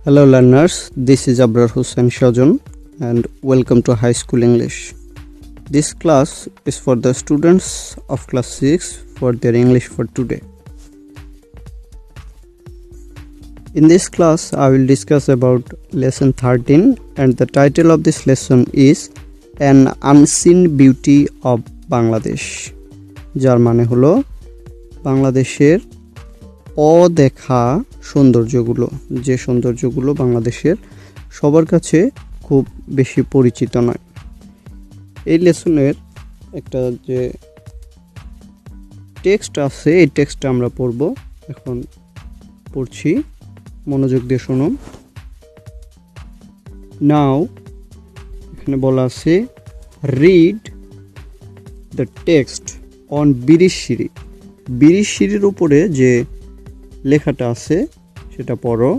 Hello learners, this is Abrar Hussain Shajan and welcome to High School English. This class is for the students of class 6 for their English for today. In this class, I will discuss about lesson 13 and the title of this lesson is An Unseen Beauty of Bangladesh. যার মানে হলো বাংলাদেশের অদেখা সৌন্দর্যগুলো, যে সৌন্দর্যগুলো বাংলাদেশের সবার কাছে খুব বেশি পরিচিত নয়। এই লেসনের একটা যে টেক্সট আছে, এই টেক্সটটা আমরা পড়ব। এখন পড়ছি, মনোযোগ দিয়ে শোনো। নাও এখানে বলা আছে read the text on Birishiri. বিরিশিরির উপরে যে লেখাটা আছে সেটা পড়ো।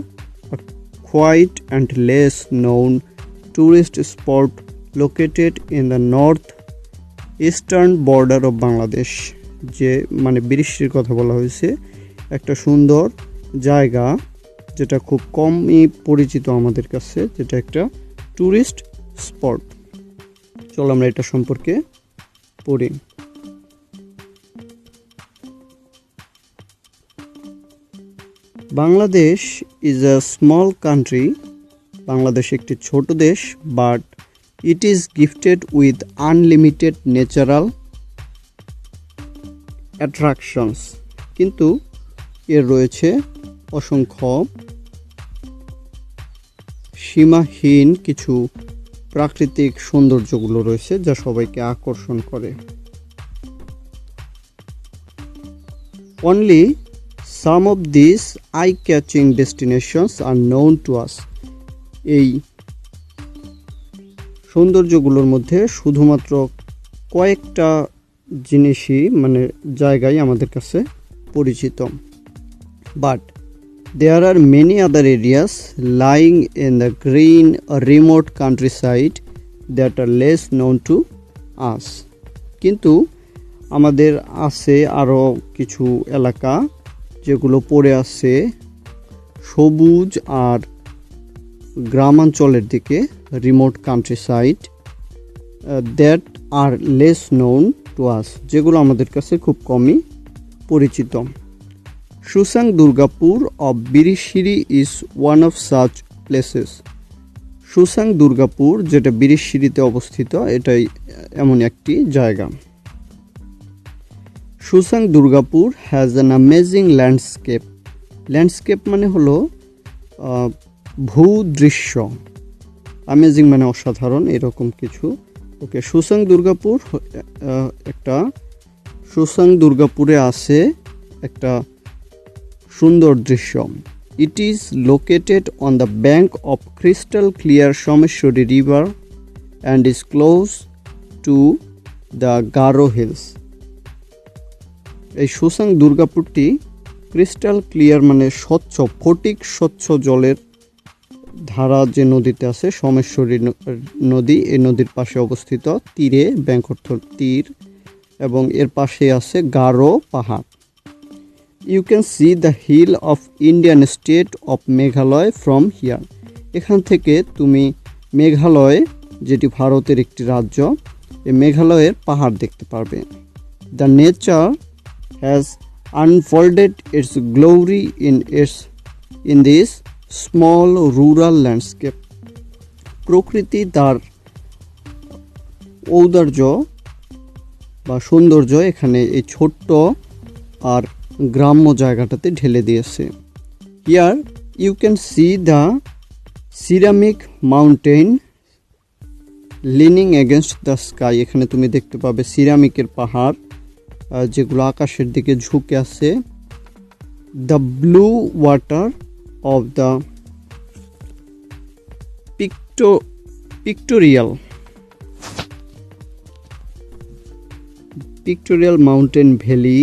Quiet and less known tourist spot located in the north eastern border of Bangladesh. যে মানে বিরিশিরির কথা বলা হয়েছে, একটা সুন্দর জায়গা যেটা খুব কমই পরিচিত আমাদের কাছে, যেটা একটা ট্যুরিস্ট স্পট। চলো আমরা এটা সম্পর্কে পড়ি। Bangladesh is a small country. Bangladesh একটি ছোট দেশ, but it is gifted with unlimited natural attractions. কিন্তু এর রয়েছে অসংখ্য সীমাহীন কিছু প্রাকৃতিক সৌন্দর্যগুলো রয়েছে যা সবাইকে আকর্ষণ করে। Only Some of these eye-catching destinations are known to us. এই সৌন্দর্যগুলোর মধ্যে শুধুমাত্র কয়েকটা জিনিসই মানে জায়গায় আমাদের কাছে পরিচিত। But there are many other areas lying in the green remote countryside that are less known to us. কিন্তু আমাদের আছে আরও কিছু এলাকা যেগুলো পড়ে আছে সবুজ আর গ্রামাঞ্চলের দিকে, remote countryside, that are less known to us, যেগুলো আমাদের কাছে খুব কমই পরিচিত। Susang Durgapur of Birishiri is one of such places. Susang Durgapur যেটা বিরিশিরিতে অবস্থিত, এটাই এমন একটি জায়গা। Susang Durgapur has an amazing landscape. Landscape মানে হলো ভূদৃশ্য, অ্যামেজিং মানে অসাধারণ, এরকম কিছু। ওকে, সুসাং দুর্গাপুর সুসাং দুর্গাপুরে আছে একটা সুন্দর দৃশ্য। It is located on the bank of crystal clear Someshwari river and is close to the Garo hills. এই সুসাং দুর্গাপুরটি ক্রিস্টাল ক্লিয়ার মানে স্বচ্ছ, ফটিক স্বচ্ছ জলের ধারা যে নদীতে আছে, সোমেশ্বরী নদী, এই নদীর পাশে অবস্থিত, তীরে, ব্যাঙ্ক অর্থ তীর, এবং এর পাশে আছে গারো পাহাড়। You can see the hill of Indian state of Meghalaya from here. এখান থেকে তুমি মেঘালয়, যেটি ভারতের একটি রাজ্য, এই মেঘালয়ের পাহাড় দেখতে পারবে। The nature has unfolded its glory in this small rural landscape. প্রকৃতি তার ঔদার্য বা সৌন্দর্য এখানে এই ছোট্ট আর গ্রাম্য জায়গাটাতে ঢেলে দিয়েছে। Here you can see the ceramic mountain leaning against the sky. এখানে তুমি দেখতে পাবে সিরামিকের পাহাড় যেগুলো আকাশের দিকে ঝুঁকে আছে। The blue water of the pictorial mountain valley,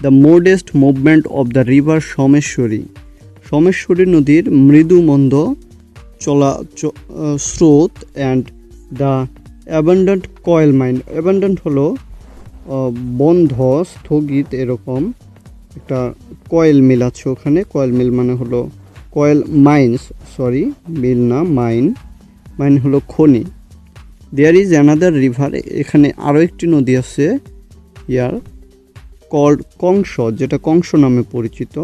the modest movement of the river Someshwari. Someshwari নদীর মৃদু মন্দ স্রোত, and the abundant coil mine. Abundant হলো বন্ধ, স্থগিত, এরকম একটা কয়েল মিল আছে ওখানে। কয়েল মিল মানে হলো কয়েল মাইন্স, সরি মিল না, মাইন হলো খনি। দেয়ার ইজ অ্যানাদার রিভার, এখানে আরও একটি নদী আছে ইয়ার কল্ড কংস, যেটা কংস নামে পরিচিত।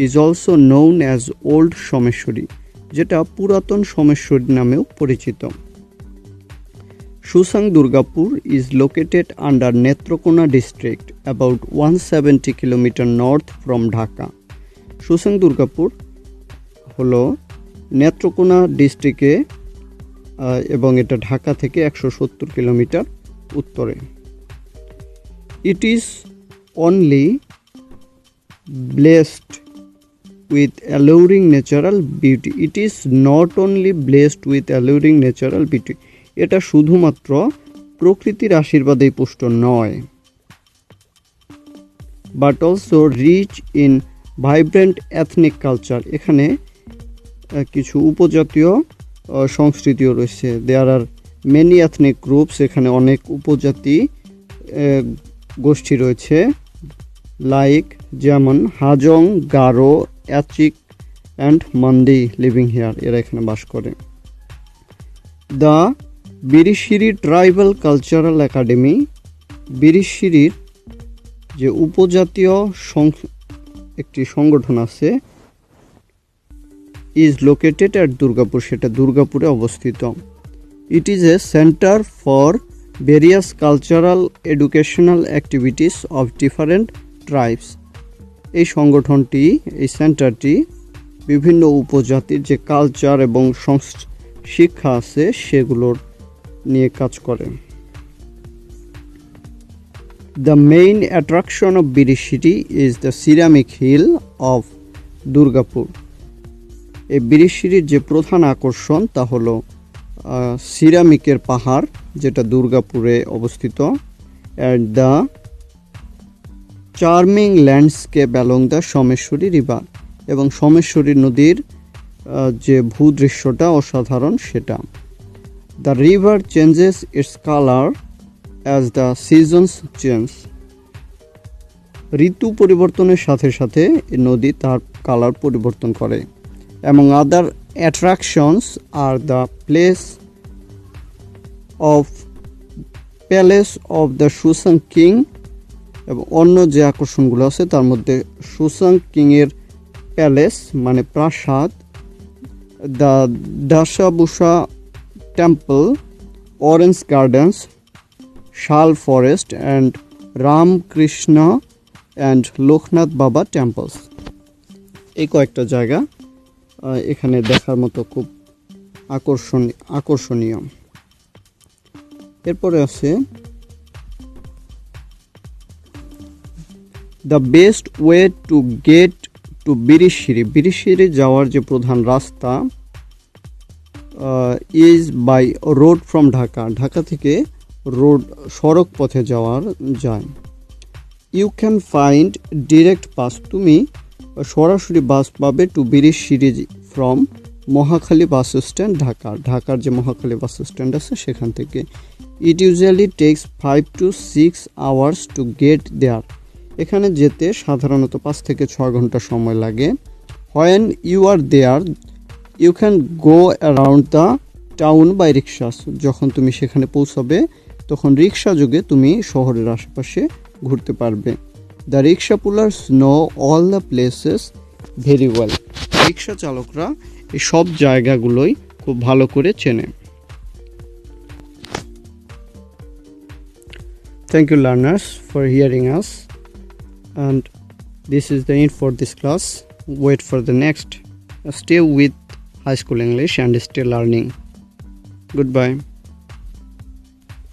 Is also known as old Someshwari, যেটা পুরাতন সোমেশ্বরী নামেও পরিচিত। Susang Durgapur is located under Netrokona district about 170 kilometre north from Dhaka. Susang Durgapur হলো নেত্রকোনা ডিস্ট্রিক্টে এবং এটা ঢাকা থেকে 170 কিলোমিটার উত্তরে। It is only blessed with alluring natural beauty. It is not only blessed with alluring natural beauty, এটা শুধুমাত্র প্রকৃতির আশীর্বাদেই পুষ্ট নয়, but also rich in vibrant ethnic culture. এখানে কিছু উপজাতীয় সংস্কৃতিও রয়েছে। There are many ethnic groups, এখানে অনেক উপজাতি গোষ্ঠী রয়েছে, লাইক যেমন Hajong, Garo, Achik and Mandi living here, এরা এখানে বাস করে। The Birishiri tribal cultural academy, বিরিশিরির যে উপজাতীয় একটি সংগঠন আছে, ইজ লোকেটেড অ্যাট দুর্গাপুর, সেটা দুর্গাপুরে অবস্থিত। It is a centre for various cultural educational activities of different tribes. এই সংগঠনটি, এই সেন্টারটি বিভিন্ন উপজাতির যে কালচার এবং শিক্ষা আছে সেগুলোর নিয়ে কাজ করে। The main attraction of Birishiri is the ceramic hill of Durgapur. এই বিরিশিরির যে প্রধান আকর্ষণ তা হলো সিরামিকের পাহাড়, যেটা দুর্গাপুরে অবস্থিত। At the charming landscape along the Someshwari river, এবং সোমেশ্বরী নদীর যে ভূদৃশ্যটা অসাধারণ সেটা। The river changes its colour as the seasons change. ঋতু পরিবর্তনের সাথে সাথে এই নদী তার কালার পরিবর্তন করে। এবং other attractions are the palace of the Susang king, এবং অন্য যে আকর্ষণগুলো আছে তার মধ্যে সুসাং কিংয়ের প্যালেস মানে প্রাসাদ, দ্য দাসাবুসা টেম্পল, অরেঞ্জ গার্ডেন্স, শাল forest and Ramakrishna and Loknath বাবা টেম্পলস। এই কয়েকটা জায়গা এখানে দেখার মতো খুব আকর্ষণীয়। এরপরে আছে the best way to get to Birishiri. Birishiri যাওয়ার যে প্রধান রাস্তা is by road from Dhaka. Dhaka থেকে সড়ক পথে যায়। You can find direct bus, তুমি সরাসরি বাস পাবে to Birishiri from Mahakhali bus stand, ঢাকার যে মহাখালী বাস স্ট্যান্ড আছে সেখান থেকে। It usually takes 5 to 6 hours to get there. এখানে যেতে সাধারণত 5 থেকে 6 ঘন্টা সময় লাগে। When you R there you can go around the town by rickshaws. যখন তুমি সেখানে পৌঁছাবে তখন রিক্সা যোগে তুমি শহরের আশেপাশে ঘুরতে পারবে। The rickshaw pullers know all the places very well. Rickshaw চালকরা এই সব জায়গাগুলোই খুব ভালো করে চেনে। Thank you learners for hearing us, and this is the end for this class. Wait for the next. Stay with High School English and stay learning. Goodbye.